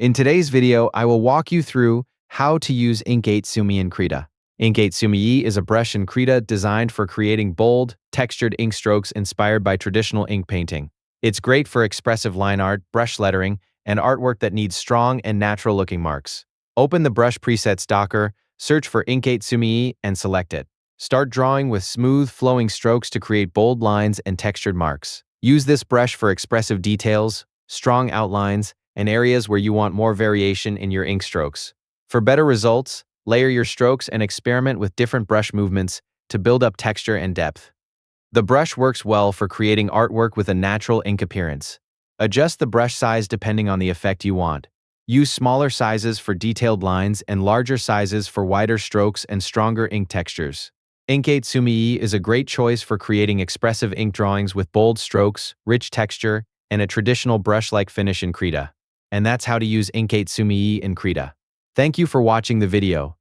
In today's video, I will walk you through how to use Ink Sumi in Krita. Ink Sumi is a brush in Krita designed for creating bold, textured ink strokes inspired by traditional ink painting. It's great for expressive line art, brush lettering, and artwork that needs strong and natural-looking marks. Open the brush presets docker, search for Ink Sumi and select it. Start drawing with smooth, flowing strokes to create bold lines and textured marks. Use this brush for expressive details, strong outlines, and areas where you want more variation in your ink strokes. For better results, layer your strokes and experiment with different brush movements to build up texture and depth. The brush works well for creating artwork with a natural ink appearance. Adjust the brush size depending on the effect you want. Use smaller sizes for detailed lines and larger sizes for wider strokes and stronger ink textures. Ink Sumi is a great choice for creating expressive ink drawings with bold strokes, rich texture, and a traditional brush-like finish in Krita. And that's how to use Ink Sumi in Krita. Thank you for watching the video.